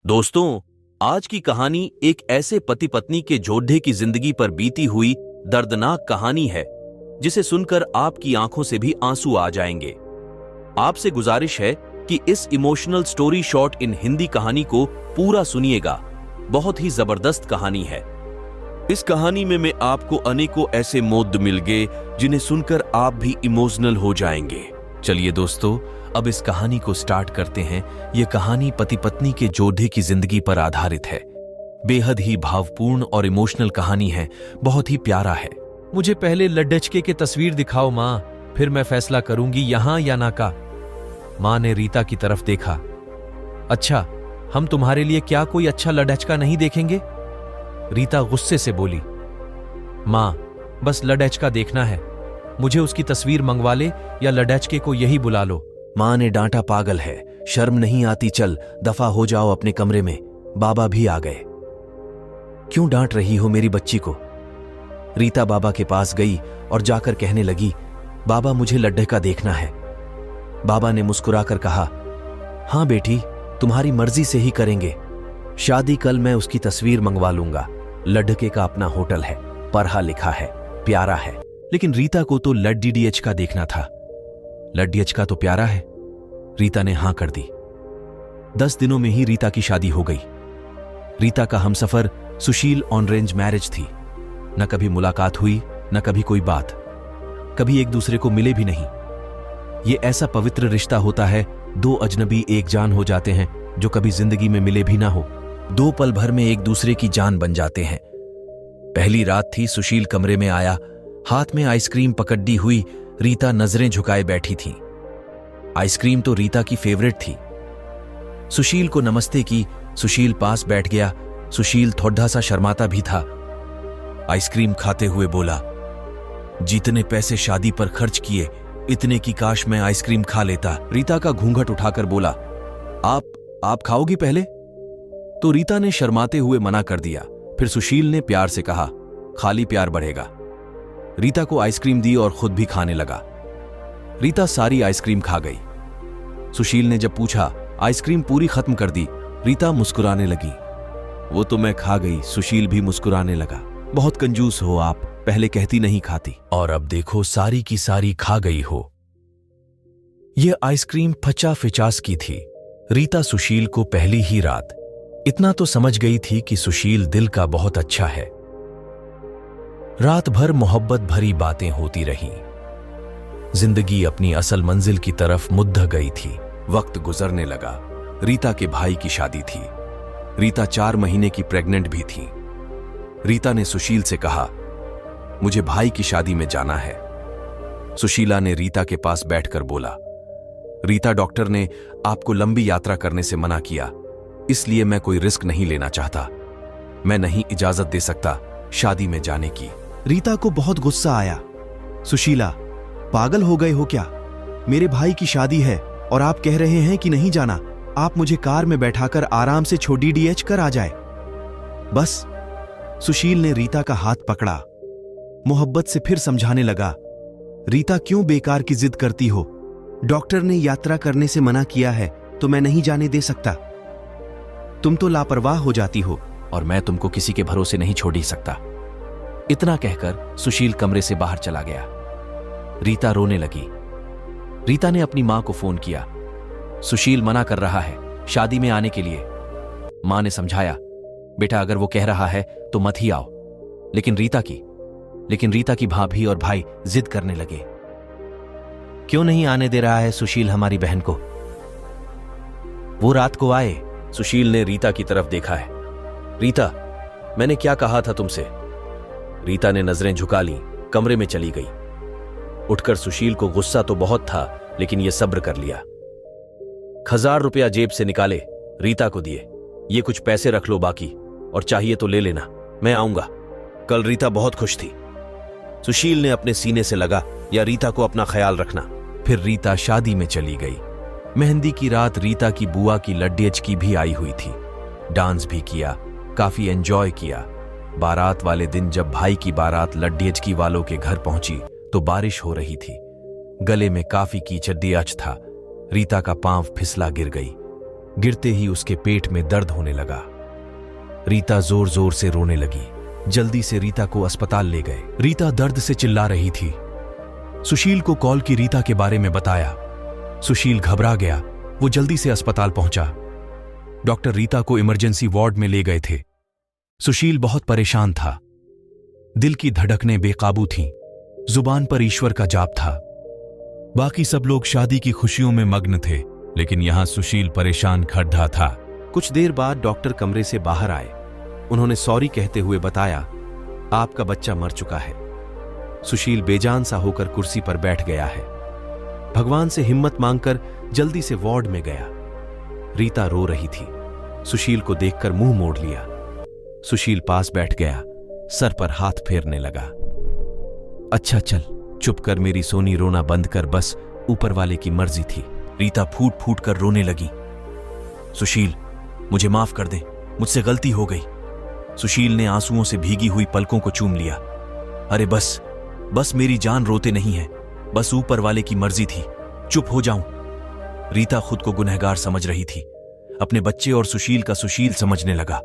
दोस्तों, आज की कहानी एक ऐसे पति पत्नी के जोड़े की जिंदगी पर बीती हुई दर्दनाक कहानी है जिसे सुनकर आपकी आंखों से भी आंसू आ जाएंगे। आपसे गुजारिश है कि इस इमोशनल स्टोरी शॉर्ट इन हिंदी कहानी को पूरा सुनिएगा। बहुत ही जबरदस्त कहानी है। इस कहानी में मैं आपको अनेकों ऐसे मोड़ मिल गए जिन्हें सुनकर आप भी इमोशनल हो जाएंगे। चलिए दोस्तों, अब इस कहानी को स्टार्ट करते हैं। यह कहानी पति पत्नी के जोड़े की जिंदगी पर आधारित है। बेहद ही भावपूर्ण और इमोशनल कहानी है। बहुत ही प्यारा है। मुझे पहले लड्डचके की तस्वीर दिखाओ माँ, फिर मैं फैसला करूंगी यहां या ना का। माँ ने रीता की तरफ देखा। अच्छा, हम तुम्हारे लिए क्या कोई अच्छा लड्डचका नहीं देखेंगे? रीता गुस्से से बोली। माँ, बस लड्डचका देखना है। मुझे उसकी तस्वीर मंगवा ले या लड्डचके को यही बुला लो। माँ ने डांटा, पागल है, शर्म नहीं आती? चल दफा हो जाओ अपने कमरे में। बाबा भी आ गए। क्यों डांट रही हो मेरी बच्ची को? रीता बाबा के पास गई और जाकर कहने लगी, बाबा मुझे लड्डका देखना है। बाबा ने मुस्कुराकर कहा, हाँ बेटी, तुम्हारी मर्जी से ही करेंगे। शादी कल मैं उसकी तस्वीर मंगवा लूंगा। लड्डके का अपना होटल है, पढ़ा लिखा है, प्यारा है। लेकिन रीता को तो लड्डीडीएच का देखना था। लड्डीएच का तो प्यारा है। रीता ने हां कर दी। 10 दिनों में ही रीता की शादी हो गई। रीता का हमसफर सुशील ऑन रेंज मैरिज थी। न कभी मुलाकात हुई, न कभी कोई बात। कभी एक दूसरे को मिले भी नहीं। ये ऐसा पवित्र रिश्ता होता है, दो अजनबी एक जान हो जाते हैं जो कभी जिंदगी में मिले भी ना हो। 2 पल भर में एक दूसरे की जान बन जाते हैं। पहली रात थी। सुशील कमरे में आया। हाथ में आइसक्रीम पकड़ी हुई रीता नजरें झुकाए बैठी थी। आइसक्रीम तो रीता की फेवरेट थी। सुशील को नमस्ते की। सुशील पास बैठ गया। सुशील थोड़ा सा शर्माता भी था। आइसक्रीम खाते हुए बोला, जितने पैसे शादी पर खर्च किए, इतने की काश मैं आइसक्रीम खा लेता। रीता का घूंघट उठाकर बोला, आप खाओगी पहले? तो रीता ने शर्माते हुए मना कर दिया। फिर सुशील ने प्यार से कहा, खाली प्यार बढ़ेगा। रीता को आइसक्रीम दी और खुद भी खाने लगा। रीता सारी आइसक्रीम खा गई। सुशील ने जब पूछा, आइसक्रीम पूरी खत्म कर दी? रीता मुस्कुराने लगी। वो तो मैं खा गई। सुशील भी मुस्कुराने लगा। बहुत कंजूस हो आप, पहले कहती नहीं खाती, और अब देखो सारी की सारी खा गई हो। यह आइसक्रीम 50 की थी। रीता सुशील को पहली ही रात इतना तो समझ गई थी कि सुशील दिल का बहुत अच्छा है। रात भर मोहब्बत भरी बातें होती रहीं। जिंदगी अपनी असल मंजिल की तरफ मुद्दा गई थी। वक्त गुजरने लगा। रीता के भाई की शादी थी। रीता 4 महीने की प्रेग्नेंट भी थी। रीता ने सुशील से कहा, मुझे भाई की शादी में जाना है। सुशीला ने रीता के पास बैठकर बोला, रीता, डॉक्टर ने आपको लंबी यात्रा करने से मना किया, इसलिए मैं कोई रिस्क नहीं लेना चाहता। मैं नहीं इजाजत दे सकता शादी में जाने की। रीता को बहुत गुस्सा आया। सुशीला, पागल हो गए हो क्या? मेरे भाई की शादी है और आप कह रहे हैं कि नहीं जाना। आप मुझे कार में बैठाकर आराम से छोटी डीएच कर आ जाए बस। सुशील ने रीता का हाथ पकड़ा। मोहब्बत से फिर समझाने लगा, रीता क्यों बेकार की जिद करती हो? डॉक्टर ने यात्रा करने से मना किया है तो मैं नहीं जाने दे सकता। तुम तो लापरवाह हो जाती हो और मैं तुमको किसी के भरोसे नहीं छोड़ ही सकता। इतना कहकर सुशील कमरे से बाहर चला गया। रीता रोने लगी। रीता ने अपनी मां को फोन किया। सुशील मना कर रहा है शादी में आने के लिए। मां ने समझाया, बेटा अगर वो कह रहा है तो मत ही आओ। लेकिन रीता की भाभी और भाई जिद करने लगे। क्यों नहीं आने दे रहा है सुशील हमारी बहन को? वो रात को आए। सुशील ने रीता की तरफ देखा है। रीता, मैंने क्या कहा था तुमसे? रीता ने नजरें झुका ली, कमरे में चली गई। उठकर सुशील को गुस्सा तो बहुत था, लेकिन यह सब्र कर लिया। 1000 रुपया जेब से निकाले, रीता को दिए। ये कुछ पैसे रख लो बाकी, और चाहिए तो ले लेना, मैं आऊंगा। कल रीता बहुत खुश थी। सुशील ने अपने सीने से लगा, या रीता को अपना ख्याल रखना। फिर रीता शादी में चली गई। मेहंदी की रात रीता की बुआ की लड्डेच की भी आई हुई थी। डांस भी किया, काफी एंजॉय किया। बारात वाले दिन जब भाई की बारात लड्डेच की वालों के घर पहुंची तो बारिश हो रही थी। गले में काफी कीचड़ था। रीता का पांव फिसला गिर गई। गिरते ही उसके पेट में दर्द होने लगा। रीता जोर जोर से रोने लगी। जल्दी से रीता को अस्पताल ले गए। रीता दर्द से चिल्ला रही थी। सुशील को कॉल की रीता के बारे में बताया। सुशील घबरा गया। वो जल्दी से अस्पताल पहुंचा। डॉक्टर रीता को इमरजेंसी वार्ड में ले गए थे। सुशील बहुत परेशान था। दिल की धड़कनें बेकाबू थीं। जुबान पर ईश्वर का जाप था। बाकी सब लोग शादी की खुशियों में मग्न थे, लेकिन यहां सुशील परेशान खड्डा था। कुछ देर बाद डॉक्टर कमरे से बाहर आए। उन्होंने सॉरी कहते हुए बताया, आपका बच्चा मर चुका है। सुशील बेजान सा होकर कुर्सी पर बैठ गया है। भगवान से हिम्मत मांगकर जल्दी से वार्ड में गया। रीता रो रही थी। सुशील को देखकर मुंह मोड़ लिया। सुशील पास बैठ गया, सर पर हाथ फेरने लगा। अच्छा चल, चुप कर मेरी सोनी, रोना बंद कर, बस ऊपर वाले की मर्जी थी। रीता फूट फूट कर रोने लगी। सुशील, मुझे माफ कर दे, मुझसे गलती हो गई। सुशील ने आंसुओं से भीगी हुई पलकों को चूम लिया। अरे बस बस, मेरी जान रोते नहीं है, बस ऊपर वाले की मर्जी थी, चुप हो जाऊं। रीता खुद को गुनहगार समझ रही थी। अपने बच्चे और सुशील का सुशील समझने लगा।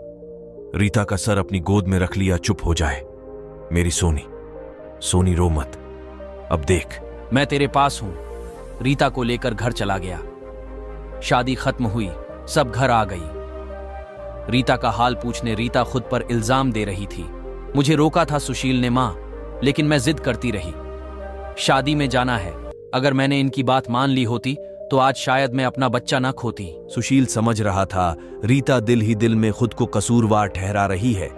रीता का सर अपनी गोद में रख लिया। चुप हो जाए मेरी सोनी, सोनी रो मत। अब देख, मैं तेरे पास हूं। रीता को लेकर घर चला गया। शादी खत्म हुई, सब घर आ गई। रीता का हाल पूछने रीता खुद पर इल्जाम दे रही थी। मुझे रोका था सुशील ने मां, लेकिन मैं जिद करती रही। शादी में जाना है, अगर मैंने इनकी बात मान ली होती तो आज शायद मैं अपना बच्चा ना खोती। सुशील समझ रहा था रीता दिल ही दिल में खुद को कसूरवार ठहरा रही है,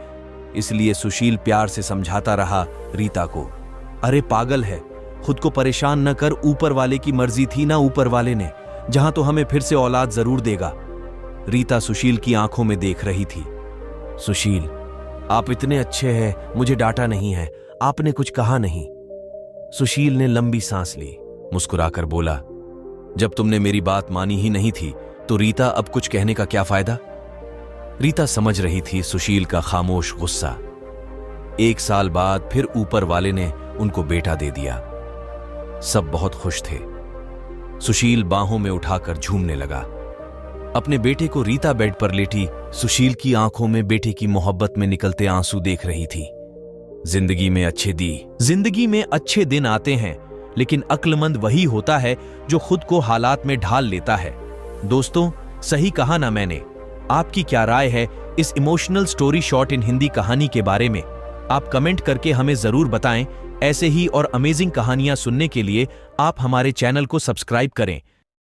इसलिए सुशील प्यार से समझाता रहा रीता को। अरे पागल है, खुद को परेशान न कर, ऊपर वाले की मर्जी थी ना, ऊपर वाले ने जहां तो हमें फिर से औलाद जरूर देगा। रीता सुशील की आंखों में देख रही थी। सुशील, आप इतने अच्छे हैं, मुझे डांटा नहीं है, आपने कुछ कहा नहीं। सुशील ने लंबी सांस ली, मुस्कुराकर बोला, जब तुमने मेरी बात मानी ही नहीं थी तो रीता अब कुछ कहने का क्या फायदा। रीता समझ रही थी सुशील का खामोश गुस्सा। 1 साल बाद फिर ऊपर वाले ने उनको बेटा दे दिया। सब बहुत खुश थे। सुशील बाहों में उठाकर झूमने लगा। अपने बेटे को रीता बेड पर लेटी सुशील की आंखों में बेटे की मोहब्बत में निकलते आंसू देख रही थी। जिंदगी में अच्छे दिन आते हैं, लेकिन अक्लमंद वही होता है जो खुद को हालात में ढाल लेता है। दोस्तों, सही कहा ना मैंने? आपकी क्या राय है इस इमोशनल स्टोरी शॉर्ट इन हिंदी कहानी के बारे में? आप कमेंट करके हमें जरूर बताएं। ऐसे ही और अमेजिंग कहानियां सुनने के लिए आप हमारे चैनल को सब्सक्राइब करें।